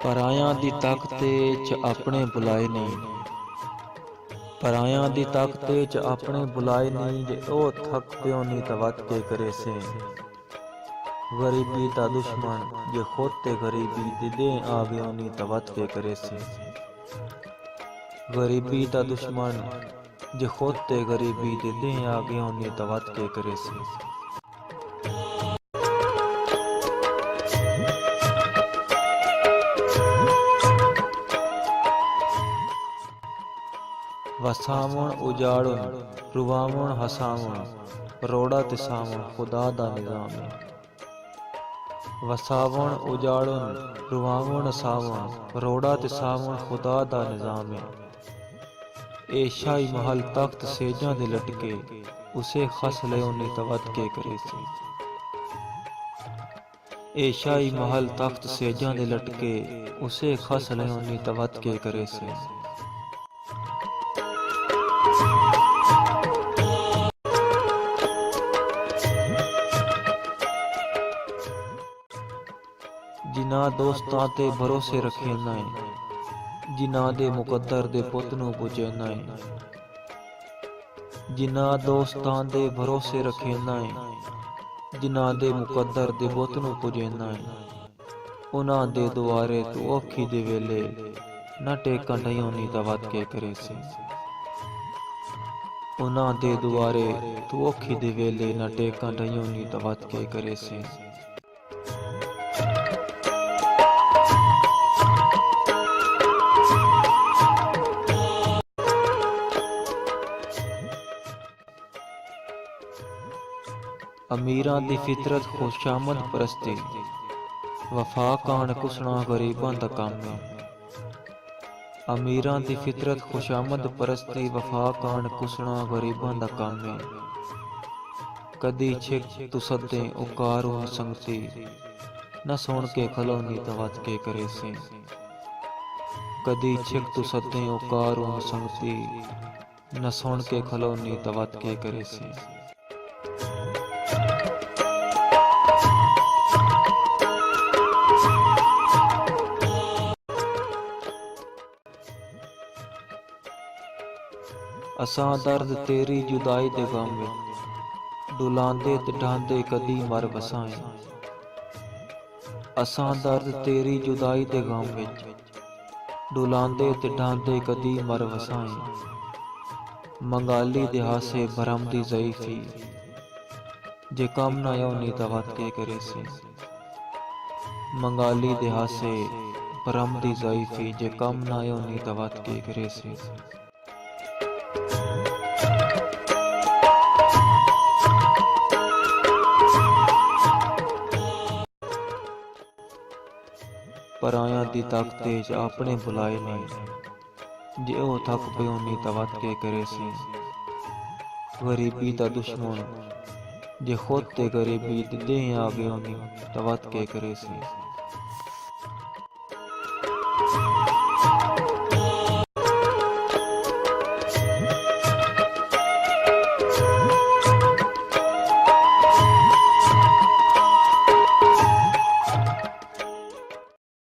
ਪਰਾਇਆਂ ਦੀ ਤਖ਼ਤ ਚ ਆਪਣੇ ਬੁਲਾਏ ਨਹੀਂ। ਪਰਾਇਆਂ ਦੀ ਤਖ਼ਤ ਚ ਆਪਣੇ ਬੁਲਾਏ ਨਹੀਂ। ਜੇ ਉਹ ਥੱਕ ਪਿਓ ਨੀ ਤਾਂ ਵੱਧ ਕੇ ਕਰੇ ਸੇ। ਗਰੀਬੀ ਦਾ ਦੁਸ਼ਮਣ ਜੇ ਖੁਦ ਤੇ ਗਰੀਬੀ ਦੇ ਦੇ ਆਵਿਓ ਨੀ ਤਾਂ ਵੱਧ ਕੇ ਕਰੇ ਸੇ। ਗਰੀਬੀ ਦਾ ਦੁਸ਼ਮਣ ਜੇ ਖੁਦ ਤੇ ਗਰੀਬੀ ਦੇ ਦੇ ਆਵਿਓ ਨੀ ਤਾਂ ਵੱਧ ਕੇ ਕਰੇ ਸੇ। ਵਸਾਵਣ ਉਜਾੜਨ ਰੁਵਾਵਣ ਹਸਾਵਣ ਰੋੜਾ ਤੇ ਸਾਵਣ ਖੁਦਾ ਦਾ ਨਿਜ਼ਾਮ ਹੈ। ਵਸਾਵਣ ਉਜਾੜਨ ਰੁਵਾਵਣ ਹਸਾਵਣ ਰੋੜਾ ਤੇ ਸਾਵਣ ਖੁਦਾ ਦਾ ਨਿਜ਼ਾਮ ਹੈ। ਇਹ ਸ਼ਾਹੀ ਮਹਲ ਤਖਤ ਸੇਜਾਂ ਦੇ ਲਟਕੇ ਉਸੇ ਖਸ ਲਿਓ ਨੀ ਤਾਂ ਵੱਧ ਕੇ ਕਰੇ ਸੀ। ਇਹ ਸ਼ਾਹੀ ਮਹਲ ਤਖਤ ਸੇਜਾਂ ਦੇ ਲਟਕੇ ਉਸੇ ਖਸ ਲਿਓ ਨੀ ਤਾਂ ਵੱਧ ਕੇ ਕਰੇ ਸੀ। ਜਿਨ੍ਹਾਂ ਦੋਸਤਾਂ ਤੇ ਭਰੋਸੇ ਰੱਖੇ ਨਾ ਏ, ਜਿਨ੍ਹਾਂ ਦੇ ਮੁਕੱਦਰ ਦੇ ਪੁੱਤ ਨੂੰ ਪੁੱਜੇ ਨਾ ਏ। ਜਿਨ੍ਹਾਂ ਦੋਸਤਾਂ ਦੇ ਭਰੋਸੇ ਰੱਖੇ ਨਾ ਏ, ਜਿਨ੍ਹਾਂ ਦੇ ਮੁਕੱਦਰ ਦੇ ਬੁੱਤ ਨੂੰ ਪੁੱਜੇ ਨਾ ਏ। ਉਹਨਾਂ ਦੇ ਦੁਆਰੇ ਤੂੰ ਔਖੀ ਦੇ ਵੇਲੇ ਨਾ ਟੇਕਾਂ ਢਈਓ ਨੀ ਤਾਂ ਵੱਧ ਕੇ ਕਰੇ ਸੀ। ਉਹਨਾਂ ਦੇ ਦੁਆਰੇ ਤੂੰ ਔਖੀ ਦੇ ਵੇਲੇ ਨਾ ਟੇਕਾਂ ਢਈਓ ਨੀ ਤਾਂ ਵੱਧ ਕੇ ਕਰੇ ਸੀ। ਅਮੀਰਾਂ ਦੀ ਫਿਤਰਤ ਖੁਸ਼ਾਮਦ ਪ੍ਰਸਤੀ ਵਫਾ ਕਾਣ ਕੁਸਣਾ ਗਰੀਬਾਂ ਦਾ ਕੰਮ ਹੈ। ਅਮੀਰਾਂ ਦੀ ਫਿਤਰਤ ਖੁਸ਼ਾਮਦ ਪ੍ਰਸਤੀ ਵਫਾ ਕਾਣ ਕੁਸਣਾ ਗਰੀਬਾਂ ਦਾ ਕੰਮ ਹੈ। ਕਦੀ ਛਿਕ ਤੂੰ ਸੱਦੇ ਉਕਾਰੂ ਸੰਗਤੀ ਨਾ ਸੁਣ ਕੇ ਖਲੋਨੀ ਤਾਂ ਵੱਧ ਕੇ ਕਰੇ ਸੀ। ਕਦੀ ਛਿਕ ਤੂੰ ਸੱਦੇ ਉਕਾਰੂ ਸੰਗਤੀ ਨਾ ਸੁਣ ਕੇ ਖਲੋਨੀ ਤਾਂ ਵੱਧ ਕੇ ਕਰੇ ਸੀ। ਅਸਾਂ ਦਰਦ ਤੇਰੀ ਜੁਦਾਈ ਦੇ ਗਮ ਵਿੱਚ ਡੁਲਾਂਦੇ ਤੇ ਢਾਂਦੇ ਕਦੀ ਮਰ ਵਸਾਏ। ਅਸਾਂ ਦਰਦ ਤੇਰੀ ਜੁਦਾਈ ਦੇ ਗਮ ਵਿੱਚ ਡੁਲਾਂਦੇ ਤੇ ਢਾਂਦੇ ਕਦੀ ਮਰ ਵਸਾਏ। ਮੰਗਾਲੀ ਦੇ ਹਾਸੇ ਭਰਮ ਦੀ ਜ਼ਈਫੀ ਜੇ ਕੰਮ ਨਾ ਆਉਣੀ ਤਾਂ ਵੱਧ ਕੇ ਕਰੇ ਸੀ। ਮੰਗਾਲੀ ਦੇ ਹਾਸੇ ਭਰਮ ਦੀ ਜ਼ਈਫੀ ਜੇ ਕੰਮ ਨਾ ਆਉਣੀ ਤਾਂ ਵੱਧ ਕੇ ਕਰੇ ਸੀ। ਪਰਾਇਆਂ ਦੀ ਤਖ਼ਤ ਚ ਆਪਣੇ ਬੁਲਾਏ ਨਹੀਂ। ਜੇ ਉਹ ਥੱਕ ਪਿਓ ਨੀ ਤਾਂ ਵੱਧ ਕੇ ਕਰੇ ਸੀ। ਗਰੀਬੀ ਦਾ ਦੁਸ਼ਮਣ ਜੇ ਖੁਦ ਤੇ ਗਰੀਬੀ ਦੇ ਦੇ ਆ ਗਿਓ ਨੀ ਤਾਂ ਵੱਧ ਕੇ ਕਰੇ ਸੀ।